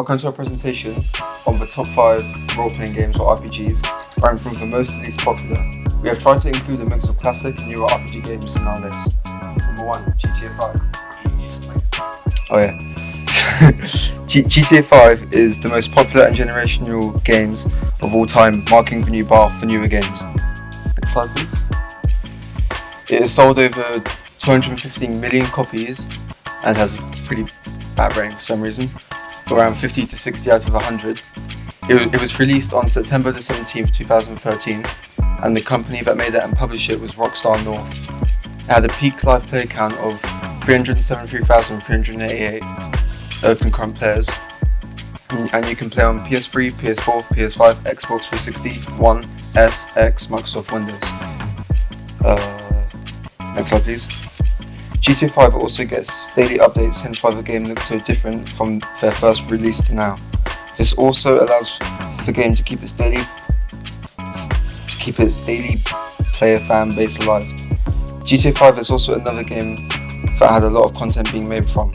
Welcome to our presentation on the top 5 role-playing games or RPGs, ranked from the most to least popular. We have tried to include a mix of classic and newer RPG games in our list. Number 1, GTA 5. Oh yeah. GTA 5 is the most popular and generational games of all time, marking the new bar for newer games. Next slide please. It has sold over 215 million copies and has a pretty bad rating for some reason, around 50 to 60 out of 100. It was released on September the 17th, 2013, and the company that made it and published it was Rockstar North. It had a peak live player count of 373,388 concurrent players, and you can play on PS3, PS4, PS5, Xbox 360, One, S, X, Microsoft Windows. Next slide please. GTA 5 also gets daily updates, hence why the game looks so different from their first release to now. This also allows the game to keep its daily player fan base alive. GTA 5 is also another game that had a lot of content being made from.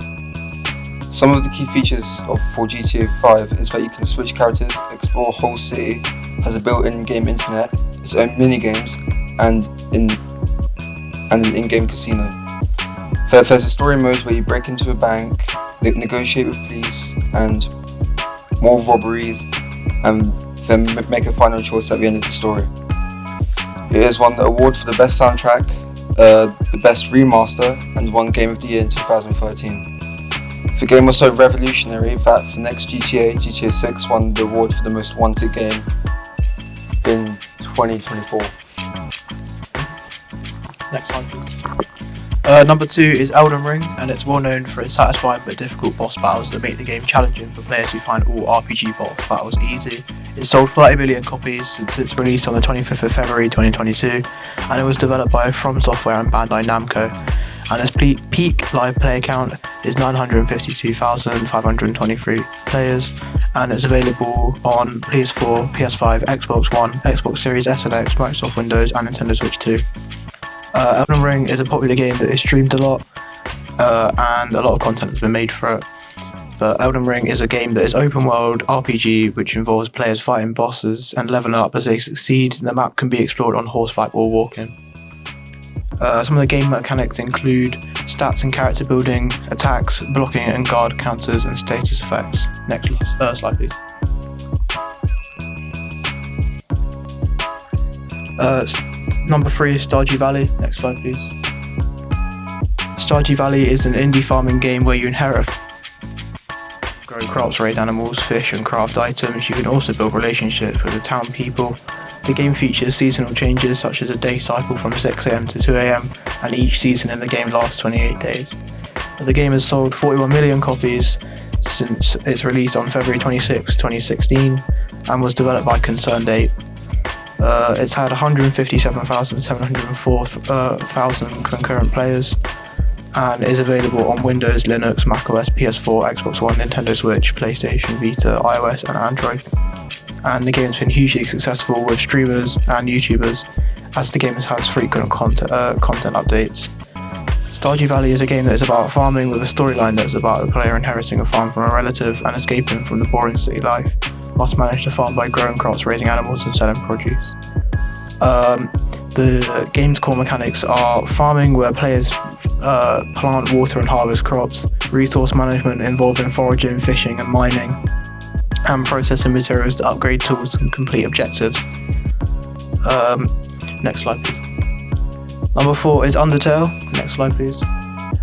Some of the key features for GTA 5 is that you can switch characters, explore a whole city, has a built-in game internet, its own mini-games, and an in-game casino. There's a story mode where you break into a bank, negotiate with police, and more robberies, and then make a final choice at the end of the story. It has won the award for the best soundtrack, the best remaster, and won Game of the Year in 2013. The game was so revolutionary that the next GTA 6 won the award for the most wanted game in 2024. Next slide please. Number 2 is Elden Ring, and it's well known for its satisfying but difficult boss battles that make the game challenging for players who find all RPG boss battles easy. It sold 30 million copies since its release on the 25th of February 2022, and it was developed by From Software and Bandai Namco, and its peak live player count is 952,523 players, and it's available on PS4, PS5, Xbox One, Xbox Series S and X, Microsoft Windows, and Nintendo Switch 2. Elden Ring is a popular game that is streamed a lot, and a lot of content has been made for it. But Elden Ring is a game that is open world RPG, which involves players fighting bosses and leveling up as they succeed. The map can be explored on horseback or walking. Some of the game mechanics include stats and character building, attacks, blocking and guard counters, and status effects. Next slide please. Number 3 is Stardew Valley. Next slide please. Stardew Valley is an indie farming game where you inherit grow crops, raise animals, fish and craft items. You can also build relationships with the town people. The game features seasonal changes such as a day cycle from 6 AM to 2 AM, and each season in the game lasts 28 days. The game has sold 41 million copies since its release on February 26, 2016, and was developed by ConcernedApe. It's had 157,704 concurrent players, and is available on Windows, Linux, macOS, PS4, Xbox One, Nintendo Switch, PlayStation Vita, iOS and Android. And the game's been hugely successful with streamers and YouTubers, as the game has frequent content updates. Stardew Valley is a game that is about farming with a storyline that is about the player inheriting a farm from a relative and escaping from the boring city life. Must manage to farm by growing crops, raising animals and selling produce. The game's core mechanics are farming, where players plant, water and harvest crops, resource management involving foraging, fishing and mining, and processing materials to upgrade tools and complete objectives. Next slide please. Number 4 is Undertale. Next slide please.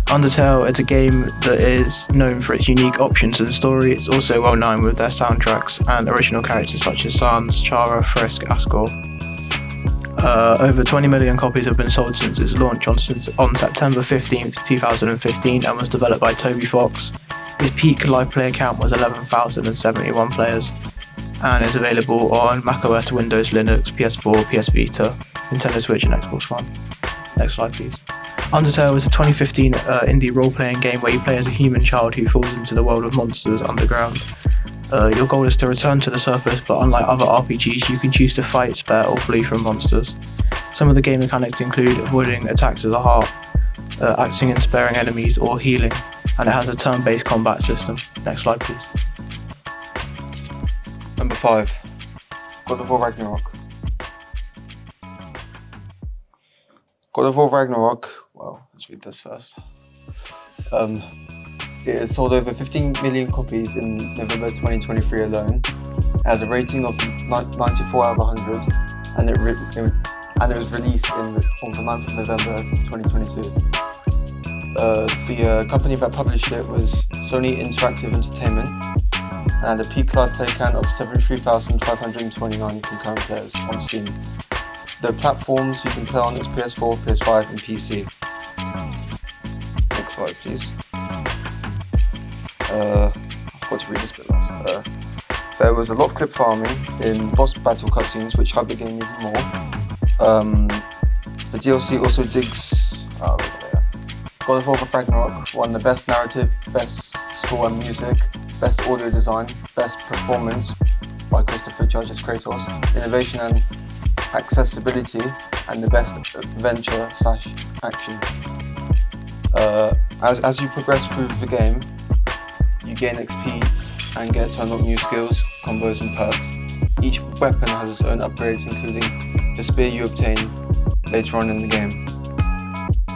Undertale is a game that is known for its unique options and story. It's also well known with their soundtracks and original characters such as Sans, Chara, Frisk, Asgore. Over 20 million copies have been sold since its launch on September 15th, 2015, and was developed by Toby Fox. Its peak live player count was 11,071 players, and is available on macOS, Windows, Linux, PS4, PS Vita, Nintendo Switch and Xbox One. Next slide please. Undertale is a 2015 indie role-playing game where you play as a human child who falls into the world of monsters underground. Your goal is to return to the surface, but unlike other RPGs, you can choose to fight, spare or flee from monsters. Some of the game mechanics include avoiding attacks of the heart, acting and sparing enemies or healing, and it has a turn-based combat system. Next slide please. Number 5, God of War Ragnarok. God of War Ragnarok, well, let's read this first. It has sold over 15 million copies in November 2023 alone. It has a rating of 94 out of 100, and it was released on the 9th of November 2022. The company that published it was Sony Interactive Entertainment, and had a peak live play count of 73,529 concurrent players on Steam. The platforms you can play on is PS4, PS5 and PC. Next slide please. I forgot to read this bit last. There was a lot of clip farming in boss battle cutscenes which hyped the game even more. The DLC also digs... God of War Ragnarok won the best narrative, best score and music, best audio design, best performance by Christopher Judge as Kratos, innovation and accessibility, and the best adventure/action. As you progress through the game, you gain XP and get to unlock new skills, combos and perks. Each weapon has its own upgrades, including the spear you obtain later on in the game.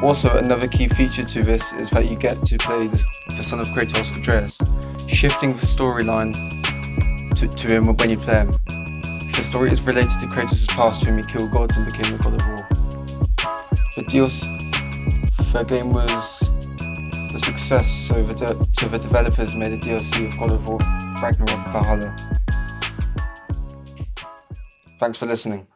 Also, another key feature to this is that you get to play the son of Kratos, Atreus, shifting the storyline to him when you play him. The story is related to Kratos' past, whom he killed gods and became the God of War. The game was a success, so the developers made a DLC of God of War Ragnarok Valhalla. Thanks for listening.